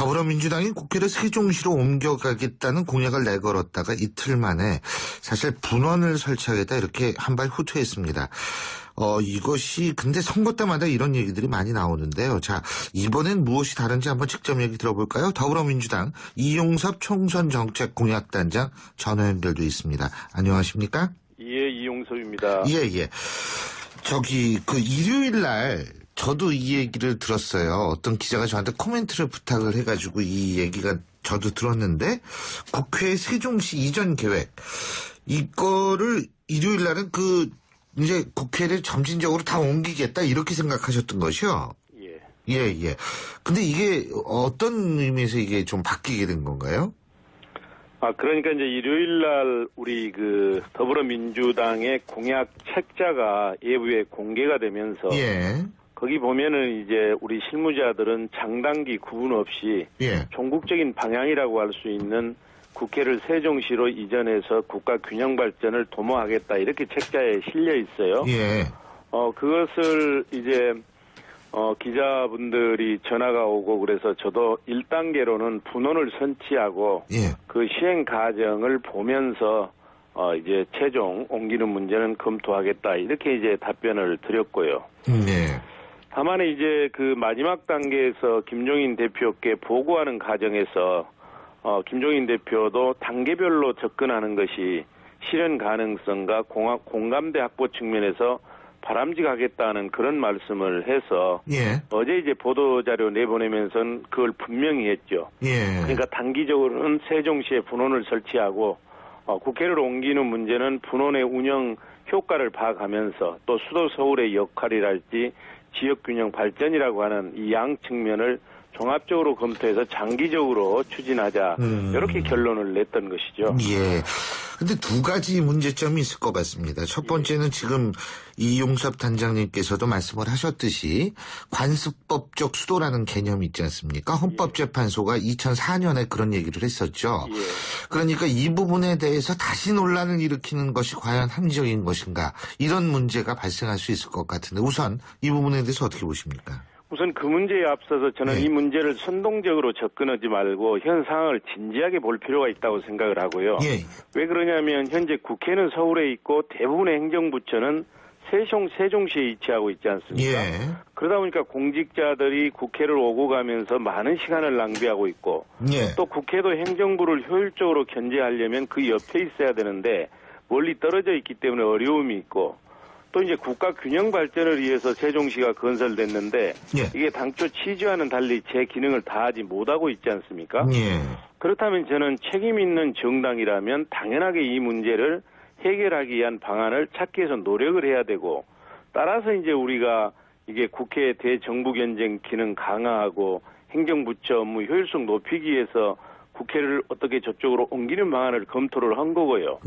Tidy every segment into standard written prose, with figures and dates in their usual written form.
더불어민주당이 국회를 세종시로 옮겨가겠다는 공약을 내걸었다가 이틀 만에 사실 분원을 설치하겠다 이렇게 한 발 후퇴했습니다. 이것이 근데 선거 때마다 이런 얘기들이 많이 나오는데요. 자, 이번엔 무엇이 다른지 한번 직접 얘기 들어볼까요? 더불어민주당 이용섭 총선정책공약단장 전화 연결돼 있습니다. 안녕하십니까? 예, 이용섭입니다. 예. 일요일 날 저도 이 얘기를 들었어요. 어떤 기자가 저한테 코멘트를 부탁을 해가지고 이 얘기가 저도 들었는데 국회 세종시 이전 계획 이거를 일요일 날은 이제 국회를 점진적으로 다 옮기겠다 이렇게 생각하셨던 것이요. 예. 근데 이게 어떤 의미에서 이게 좀 바뀌게 된 건가요? 그러니까 이제 일요일 날 우리 더불어민주당의 공약 책자가 예부에 공개가 되면서 예. 거기 보면은 이제 우리 실무자들은 장단기 구분 없이 종국적인 방향이라고 할 수 있는 국회를 세종시로 이전해서 국가 균형 발전을 도모하겠다 이렇게 책자에 실려 있어요. 예. 그것을 이제 기자분들이 전화가 오고 그래서 저도 1단계로는 분원을 선치하고 그 시행 과정을 보면서 이제 최종 옮기는 문제는 검토하겠다 이렇게 이제 답변을 드렸고요. 다만 이제 마지막 단계에서 김종인 대표께 보고하는 과정에서 김종인 대표도 단계별로 접근하는 것이 실현 가능성과 공감대 확보 측면에서 바람직하겠다는 그런 말씀을 해서 어제 이제 보도자료 내보내면서는 그걸 분명히 했죠. 그러니까 단기적으로는 세종시에 분원을 설치하고 국회를 옮기는 문제는 분원의 운영 효과를 봐가면서 또 수도 서울의 역할이랄지 지역균형 발전이라고 하는 이 양 측면을 종합적으로 검토해서 장기적으로 추진하자 이렇게 결론을 냈던 것이죠. 근데 두 가지 문제점이 있을 것 같습니다. 첫 번째는 지금 이용섭 단장님께서도 말씀을 하셨듯이 관습법적 수도라는 개념이 있지 않습니까? 헌법재판소가 2004년에 그런 얘기를 했었죠. 그러니까 이 부분에 대해서 다시 논란을 일으키는 것이 과연 합리적인 것인가 이런 문제가 발생할 수 있을 것 같은데 우선 이 부분에 대해서 어떻게 보십니까? 우선 그 문제에 앞서서 저는 이 문제를 선동적으로 접근하지 말고 현 상황을 진지하게 볼 필요가 있다고 생각을 하고요. 왜 그러냐면 현재 국회는 서울에 있고 대부분의 행정부처는 세종시에 위치하고 있지 않습니까? 그러다 보니까 공직자들이 국회를 오고 가면서 많은 시간을 낭비하고 있고 또 국회도 행정부를 효율적으로 견제하려면 그 옆에 있어야 되는데 멀리 떨어져 있기 때문에 어려움이 있고 또 이제 국가 균형 발전을 위해서 세종시가 건설됐는데 이게 당초 취지와는 달리 제 기능을 다하지 못하고 있지 않습니까? 그렇다면 저는 책임 있는 정당이라면 당연하게 이 문제를 해결하기 위한 방안을 찾기 위해서 노력을 해야 되고 따라서 이제 우리가 이게 국회 대정부 견제 기능 강화하고 행정부처 업무 효율성 높이기 위해서 국회를 어떻게 저쪽으로 옮기는 방안을 검토를 한 거고요.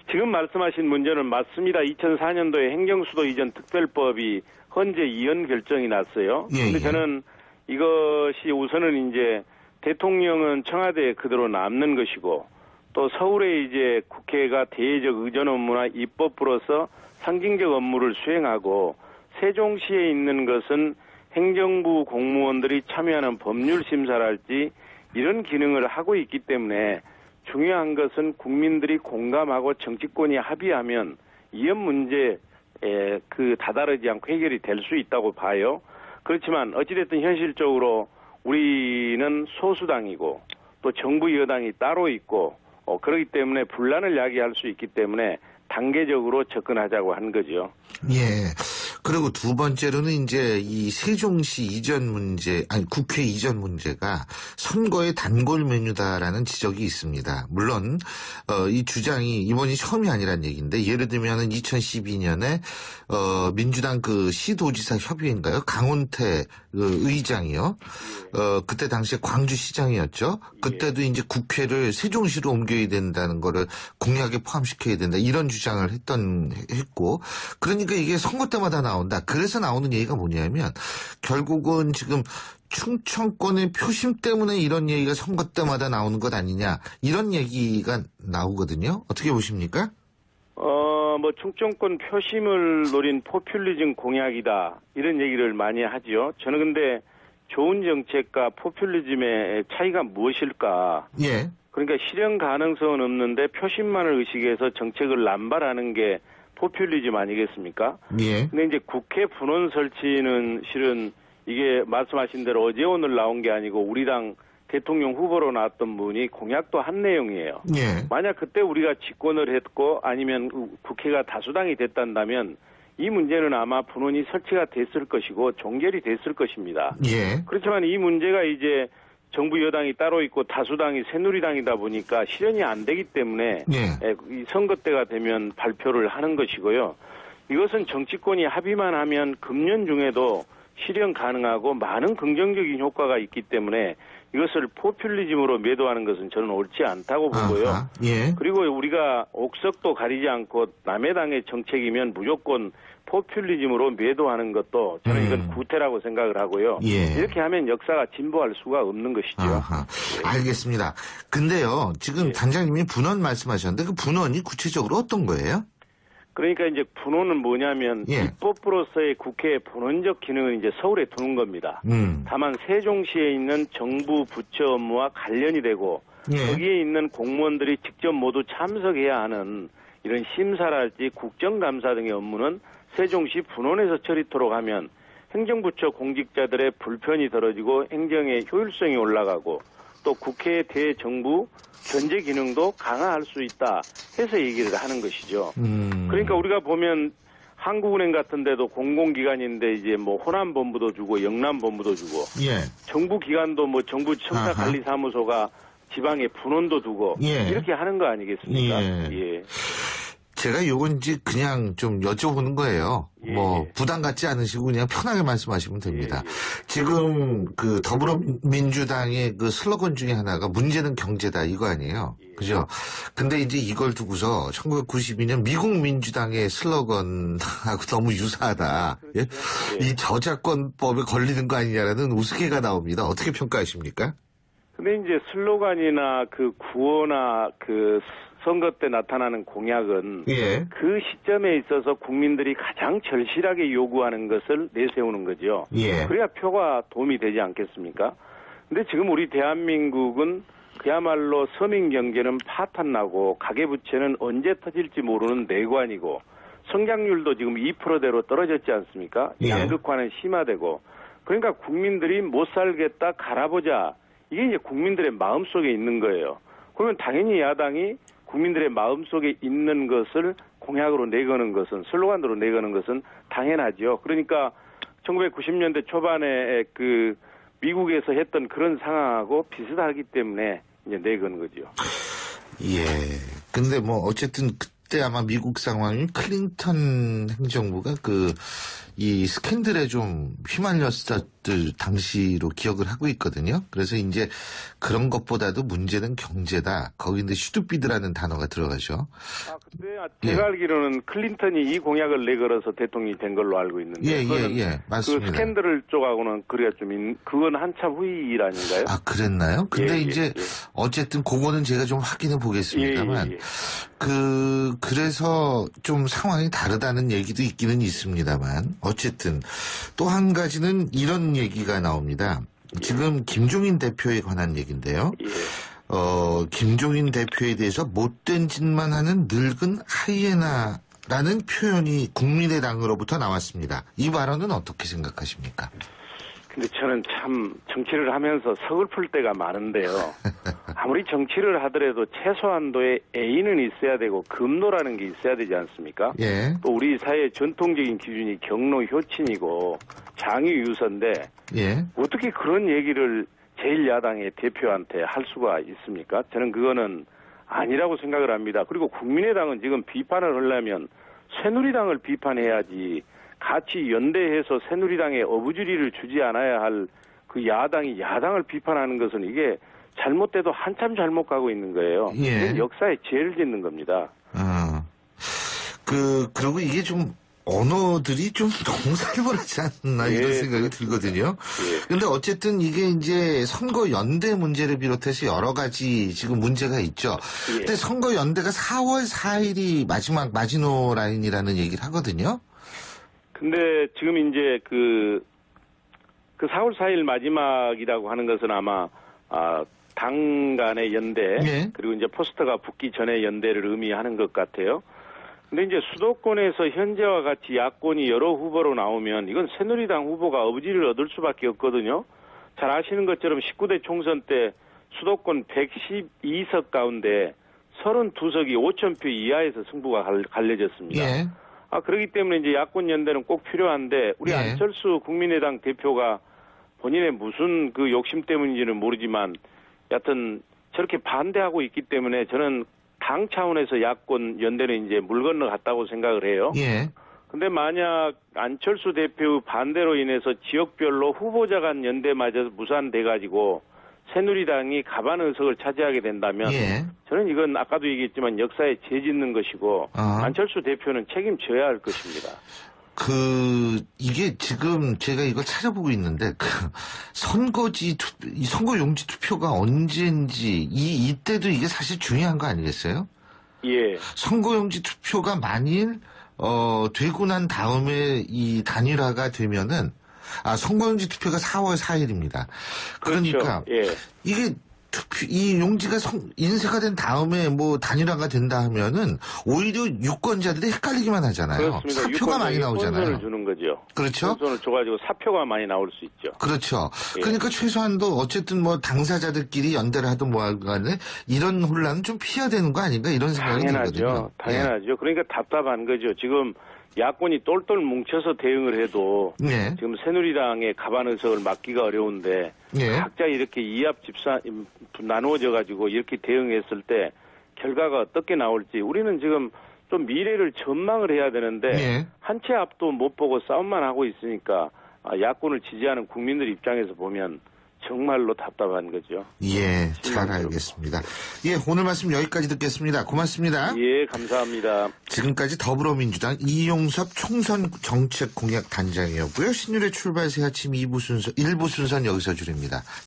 지금 말씀하신 문제는 맞습니다. 2004년도에 행정수도 이전 특별법이 헌재 이연 결정이 났어요. 그런데 저는 이것이 우선은 이제 대통령은 청와대에 그대로 남는 것이고 또 서울에 이제 국회가 대외적 의전 업무나 입법부로서 상징적 업무를 수행하고 세종시에 있는 것은 행정부 공무원들이 참여하는 법률 심사랄지 이런 기능을 하고 있기 때문에 중요한 것은 국민들이 공감하고 정치권이 합의하면 이런 문제에 다다르지 않고 해결이 될 수 있다고 봐요. 그렇지만 어찌됐든 현실적으로 우리는 소수당이고 또 정부 여당이 따로 있고 그렇기 때문에 분란을 야기할 수 있기 때문에 단계적으로 접근하자고 한 거죠. 그리고 두 번째로는 이제 이 세종시 이전 문제, 국회 이전 문제가 선거의 단골 메뉴다라는 지적이 있습니다. 물론, 이 주장이 이번이 처음이 아니란 얘기인데, 예를 들면은 2012년에, 민주당 시도지사 협의회인가요? 강원태 의장이요. 그때 당시에 광주시장이었죠. 그때도 이제 국회를 세종시로 옮겨야 된다는 거를 공약에 포함시켜야 된다. 이런 주장을 했고, 그러니까 이게 선거 때마다 나온다. 그래서 나오는 얘기가 뭐냐면 결국은 지금 충청권의 표심 때문에 이런 얘기가 선거 때마다 나오는 것 아니냐 이런 얘기가 나오거든요. 어떻게 보십니까? 충청권 표심을 노린 포퓰리즘 공약이다 이런 얘기를 많이 하죠. 저는 근데 좋은 정책과 포퓰리즘의 차이가 무엇일까? 예. 그러니까 실현 가능성은 없는데 표심만을 의식해서 정책을 남발하는 게 포퓰리즘 아니겠습니까? 예. 근데 이제 국회 분원 설치는 실은 이게 말씀하신 대로 어제 오늘 나온 게 아니고 우리 당 대통령 후보로 나왔던 분이 공약도 한 내용이에요. 예. 만약 그때 우리가 집권을 했고 아니면 국회가 다수당이 됐단다면 이 문제는 아마 분원이 설치가 됐을 것이고 종결이 됐을 것입니다. 예. 그렇지만 이 문제가 이제 정부 여당이 따로 있고 다수당이 새누리당이다 보니까 실현이 안 되기 때문에 예. 이 선거 때가 되면 발표를 하는 것이고요. 이것은 정치권이 합의만 하면 금년 중에도 실현 가능하고 많은 긍정적인 효과가 있기 때문에 이것을 포퓰리즘으로 매도하는 것은 저는 옳지 않다고 보고요. 아하, 예. 그리고 우리가 옥석도 가리지 않고 남의 당의 정책이면 무조건 포퓰리즘으로 매도하는 것도 저는 이건 구태라고 생각을 하고요. 예. 이렇게 하면 역사가 진보할 수가 없는 것이죠. 아하, 알겠습니다. 근데요, 지금 단장님이 분원 말씀하셨는데 그 분원이 구체적으로 어떤 거예요? 그러니까 이제 분원은 뭐냐면 입법부로서의 국회의 본원적 기능은 이제 서울에 두는 겁니다. 다만 세종시에 있는 정부 부처 업무와 관련이 되고 거기에 있는 공무원들이 직접 모두 참석해야 하는 이런 심사랄지 국정감사 등의 업무는 세종시 분원에서 처리토록 하면 행정부처 공직자들의 불편이 덜어지고 행정의 효율성이 올라가고 또 국회의 대정부 견제 기능도 강화할 수 있다 해서 얘기를 하는 것이죠. 그러니까 우리가 보면 한국은행 같은 데도 공공기관인데 이제 뭐 호남본부도 주고 영남본부도 주고 정부 기관도 뭐 정부 청사관리사무소가 지방에 분원도 두고 이렇게 하는 거 아니겠습니까? 예. 제가 요건 이제 그냥 좀 여쭤보는 거예요. 뭐 부담 갖지 않으시고 그냥 편하게 말씀하시면 됩니다. 지금 그 더불어민주당의 그 슬로건 중에 하나가 문제는 경제다 이거 아니에요. 그죠? 근데 이제 이걸 두고서 1992년 미국 민주당의 슬로건하고 너무 유사하다. 그렇죠. 이 저작권법에 걸리는 거 아니냐라는 우스개가 나옵니다. 어떻게 평가하십니까? 근데 이제 슬로건이나 그 구호나 그 선거 때 나타나는 공약은 그 시점에 있어서 국민들이 가장 절실하게 요구하는 것을 내세우는 거죠. 그래야 표가 도움이 되지 않겠습니까? 근데 지금 우리 대한민국은 그야말로 서민 경제는 파탄나고 가계부채는 언제 터질지 모르는 내관이고 성장률도 지금 2%대로 떨어졌지 않습니까? 양극화는 심화되고 그러니까 국민들이 못 살겠다 갈아보자 이게 이제 국민들의 마음속에 있는 거예요. 그러면 당연히 야당이 국민들의 마음속에 있는 것을 공약으로 내거는 것은 슬로건으로 내거는 것은 당연하죠. 그러니까 1990년대 초반에 그 미국에서 했던 그런 상황하고 비슷하기 때문에 이제 내거는 거죠. 예. 근데 뭐 어쨌든 그때 아마 미국 상황이 클린턴 행정부가 이 스캔들에 좀 휘말렸었을 당시로 기억을 하고 있거든요. 그래서 이제 그런 것보다도 문제는 경제다. 거기 이제 슈투피드라는 단어가 들어가죠. 근데 제가 알기로는 클린턴이 이 공약을 내걸어서 대통령이 된 걸로 알고 있는데. 맞습니다. 그 스캔들 쪽하고는 그래야 그건 한참 후의 일 아닌가요? 아, 그랬나요? 근데 이제 어쨌든 그거는 제가 좀 확인해 보겠습니다만. 그래서 좀 상황이 다르다는 얘기도 있기는 있습니다만 어쨌든 또 한 가지는 이런 얘기가 나옵니다. 지금 김종인 대표에 관한 얘기인데요. 김종인 대표에 대해서 못된 짓만 하는 늙은 하이에나라는 표현이 국민의당으로부터 나왔습니다. 이 발언은 어떻게 생각하십니까? 근데 저는 참 정치를 하면서 서글플 때가 많은데요. 아무리 정치를 하더라도 최소한도의 A는 있어야 되고 금노라는 게 있어야 되지 않습니까? 또 우리 사회의 전통적인 기준이 경로 효친이고 장유 유서인데 어떻게 그런 얘기를 제1야당의 대표한테 할 수가 있습니까? 저는 그거는 아니라고 생각을 합니다. 그리고 국민의당은 지금 비판을 하려면 새누리당을 비판해야지 같이 연대해서 새누리당에 어부지리를 주지 않아야 할 그 야당이 야당을 비판하는 것은 이게 잘못돼도 한참 잘못 가고 있는 거예요. 역사에 죄를 짓는 겁니다. 그리고 이게 좀 언어들이 좀 너무 살벌하지 않나 이런 생각이 들거든요. 근데 어쨌든 이게 이제 선거 연대 문제를 비롯해서 여러 가지 지금 문제가 있죠. 근데 선거 연대가 4월 4일이 마지막 마지노 라인이라는 얘기를 하거든요. 근데 지금 이제 그 4월 4일 마지막이라고 하는 것은 아마 당 간의 연대 예. 그리고 이제 포스터가 붙기 전에 연대를 의미하는 것 같아요. 근데 이제 수도권에서 현재와 같이 야권이 여러 후보로 나오면 이건 새누리당 후보가 어부지를 얻을 수밖에 없거든요. 잘 아시는 것처럼 19대 총선 때 수도권 112석 가운데 32석이 5,000표 이하에서 승부가 갈려졌습니다. 예. 그렇기 때문에 이제 야권 연대는 꼭 필요한데 우리 예. 안철수 국민의당 대표가 본인의 무슨 그 욕심 때문인지는 모르지만 여하튼 저렇게 반대하고 있기 때문에 저는 당 차원에서 야권 연대는 이제 물 건너갔다고 생각을 해요. 예. 근데 만약 안철수 대표 반대로 인해서 지역별로 후보자 간 연대마저 무산돼 가지고 새누리당이 가반 의석을 차지하게 된다면 예. 저는 이건 아까도 얘기했지만 역사에 죄짓는 것이고 안철수 대표는 책임져야 할 것입니다. 이게 지금 제가 이걸 찾아보고 있는데, 선거용지 투표가 언제인지, 이때도 이게 사실 중요한 거 아니겠어요? 예. 선거용지 투표가 만일, 되고 난 다음에 이 단일화가 되면은, 선거용지 투표가 4월 4일입니다. 그러니까, 그렇죠. 예. 이게 이 용지가 인쇄가 된 다음에 뭐 단일화가 된다 하면은 오히려 유권자들이 헷갈리기만 하잖아요. 그렇습니다. 사표가 많이 나오잖아요. 혼선을 주는 거죠. 그렇죠. 혼선을 줘가지고 사표가 많이 나올 수 있죠. 그렇죠. 예. 그러니까 최소한도 어쨌든 뭐 당사자들끼리 연대를 하든 뭐 하든 이런 혼란은 좀 피해야 되는 거 아닌가 이런 생각이 들거든요. 당연하죠. 예. 그러니까 답답한 거죠. 지금 야권이 똘똘 뭉쳐서 대응을 해도 예. 지금 새누리당의 가반 의석을 막기가 어려운데 예. 각자 이렇게 이합 집산 나누어져 가지고 이렇게 대응했을 때 결과가 어떻게 나올지 우리는 지금 좀 미래를 전망을 해야 되는데 예. 한 치 앞도 못 보고 싸움만 하고 있으니까 야권을 지지하는 국민들 입장에서 보면 정말로 답답한 거죠. 예, 잘 알겠습니다. 예, 오늘 말씀 여기까지 듣겠습니다. 고맙습니다. 예, 감사합니다. 지금까지 더불어민주당 이용섭 총선 정책 공약 단장이었고요. 신율의 출발 새 아침 1부 순서는 여기서 줄입니다.